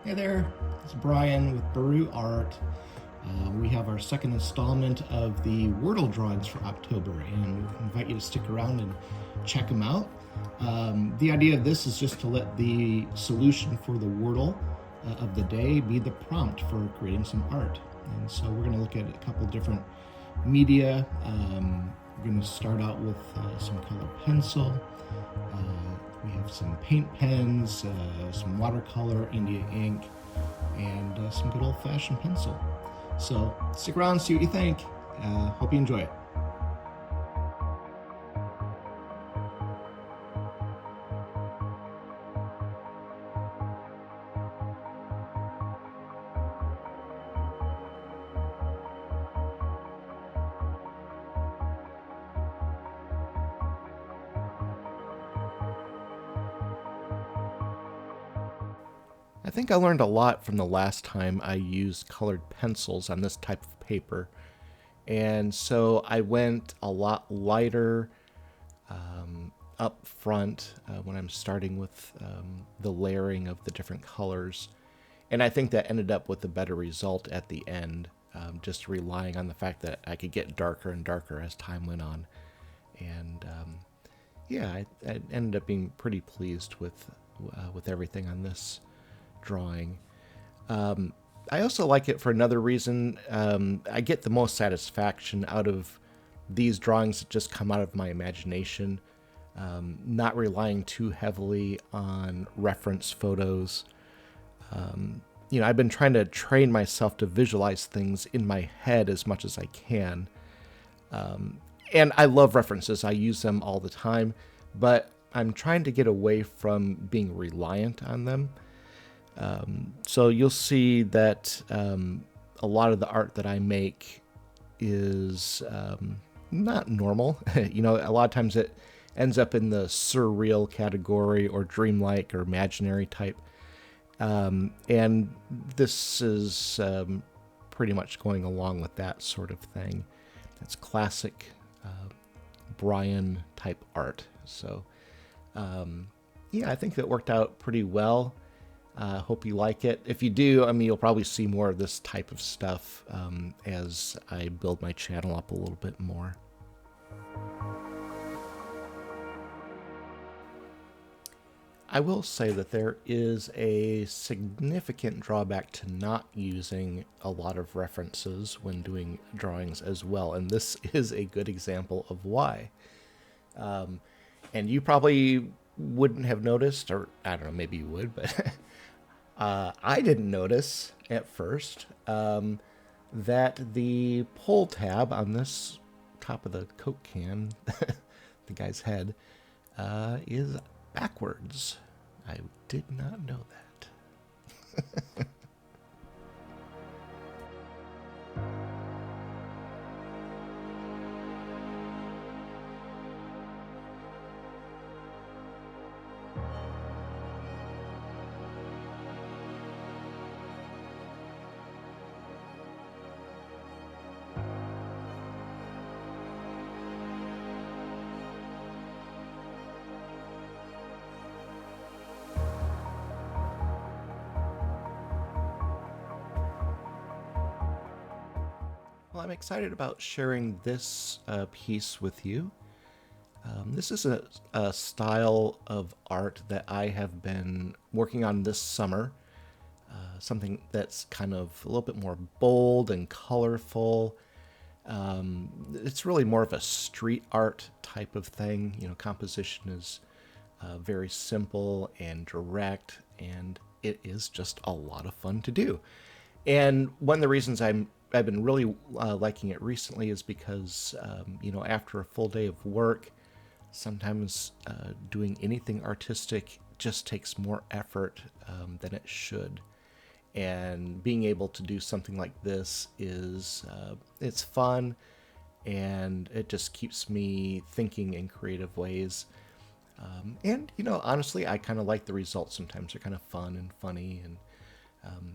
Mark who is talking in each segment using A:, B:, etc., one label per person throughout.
A: Hey there, it's Brian with Baru Art. We have our second installment of the Wordle drawings for October, and we invite you to stick around and check them out. The idea of this is just to let the solution for the Wordle of the day be the prompt for creating some art. And so we're going to look at a couple different media. We're going to start out with some colored pencil. We have some paint pens, some watercolor, India ink, and some good old-fashioned pencil. So stick around, see what you think. Hope you enjoy it. I think I learned a lot from the last time I used colored pencils on this type of paper. And so I went a lot lighter up front when I'm starting with the layering of the different colors. And I think that ended up with a better result at the end, just relying on the fact that I could get darker and darker as time went on. And yeah, I ended up being pretty pleased with everything on this drawing. I also like it for another reason. I get the most satisfaction out of these drawings that just come out of my imagination, not relying too heavily on reference photos. I've been trying to train myself to visualize things in my head as much as I can. And I love references. I use them all the time, but I'm trying to get away from being reliant on them. So you'll see that a lot of the art that I make is not normal. A lot of times it ends up in the surreal category or dreamlike or imaginary type. And this is pretty much going along with that sort of thing. It's classic Brian type art. So I think that worked out pretty well. Hope you like it. If you do, you'll probably see more of this type of stuff as I build my channel up a little bit more. I will say that there is a significant drawback to not using a lot of references when doing drawings as well, and this is a good example of why. And you probably wouldn't have noticed, or I don't know, maybe you would, but I didn't notice at first that the pull tab on this top of the Coke can, the guy's head, is backwards. I did not know that. Well, I'm excited about sharing this piece with you. This is a style of art that I have been working on this summer. Something that's kind of a little bit more bold and colorful. It's really more of a street art type of thing. Composition is very simple and direct, and it is just a lot of fun to do. And one of the reasons I've been really liking it recently is because, after a full day of work, sometimes doing anything artistic just takes more effort than it should. And being able to do something like this is, it's fun, and it just keeps me thinking in creative ways. And honestly, I kind of like the results. Sometimes they're kind of fun and funny, and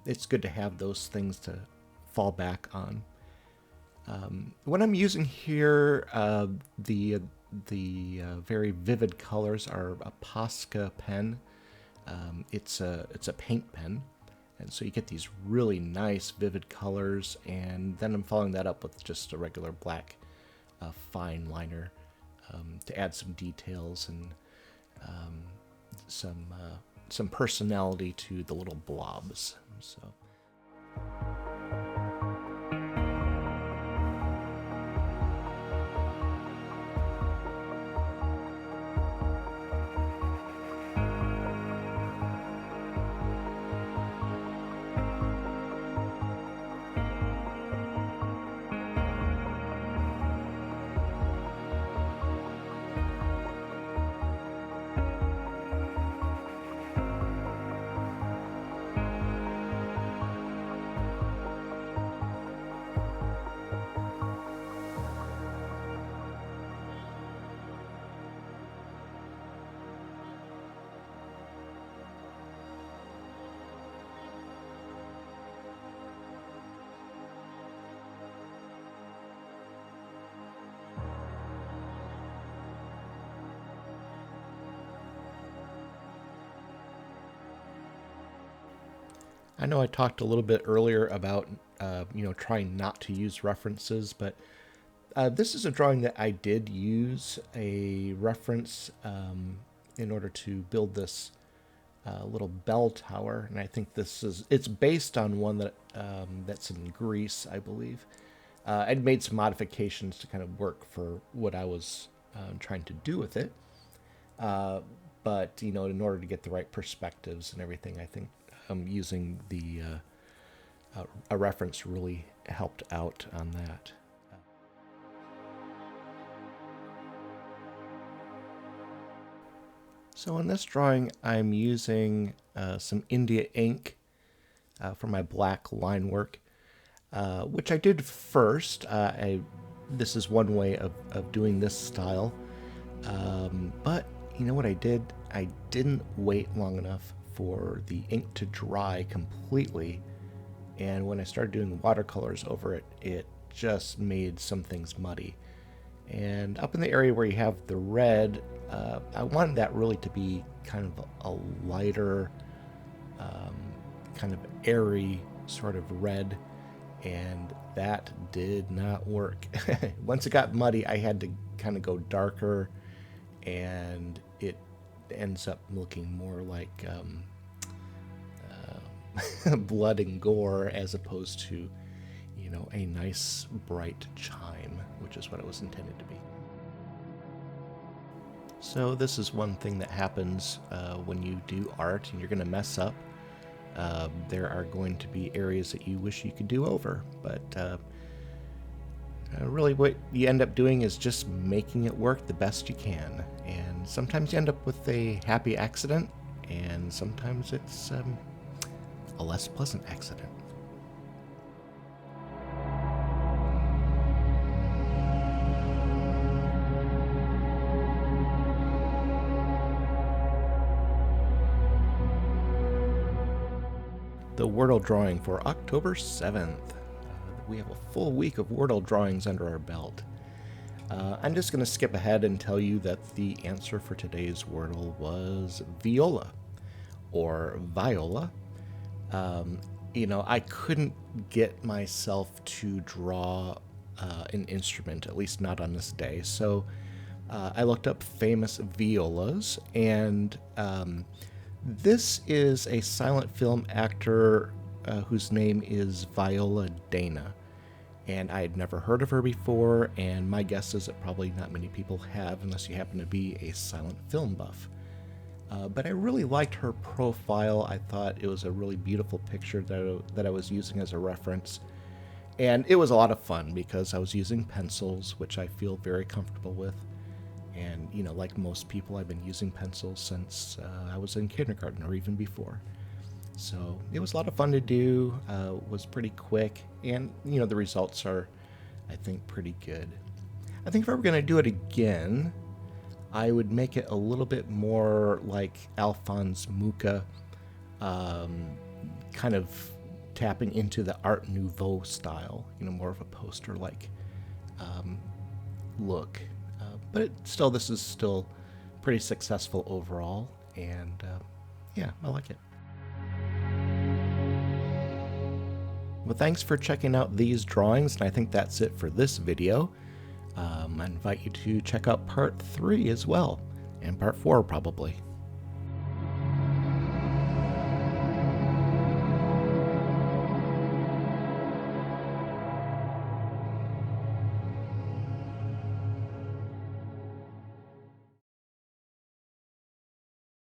A: it's good to have those things to fall back on. What I'm using here, the very vivid colors are a Posca pen. It's a paint pen, And so you get these really nice, vivid colors, and then I'm following that up with just a regular black fine liner to add some details and some personality to the little blobs. So. I know I talked a little bit earlier about, trying not to use references, but this is a drawing that I did use a reference in order to build this little bell tower, and I think it's based on one that's in Greece, I believe. I'd made some modifications to kind of work for what I was trying to do with it. But in order to get the right perspectives and everything, I think using a reference really helped out on that. So in this drawing, I'm using some India ink for my black line work, which I did first. This is one way of doing this style. But you know what I did? I didn't wait long enough for the ink to dry completely. And when I started doing watercolors over it, it just made some things muddy. And up in the area where you have the red, I wanted that really to be kind of a lighter, kind of airy sort of red, and that did not work. Once it got muddy, I had to kind of go darker, and it ends up looking more like blood and gore as opposed to, a nice bright chime, which is what it was intended to be. So this is one thing that happens when you do art and you're going to mess up. There are going to be areas that you wish you could do over, but really what you end up doing is just making it work the best you can. And sometimes you end up with a happy accident, and sometimes it's a less pleasant accident. The Wordle drawing for October 7th. We have a full week of Wordle drawings under our belt. I'm just going to skip ahead and tell you that the answer for today's Wordle was viola, or viola. I couldn't get myself to draw an instrument, at least not on this day, so I looked up famous violas, and this is a silent film actor whose name is Viola Dana. And I had never heard of her before, and my guess is that probably not many people have unless you happen to be a silent film buff. But I really liked her profile. I thought it was a really beautiful picture that I was using as a reference. And it was a lot of fun because I was using pencils, which I feel very comfortable with. And, like most people, I've been using pencils since I was in kindergarten or even before. So it was a lot of fun to do, was pretty quick, and, the results are, I think, pretty good. I think if I were going to do it again, I would make it a little bit more like Alphonse Mucha, kind of tapping into the Art Nouveau style, more of a poster-like look. But this is still pretty successful overall, and yeah, I like it. Well, thanks for checking out these drawings, and I think that's it for this video. I invite you to check out part 3 as well, and part 4 probably.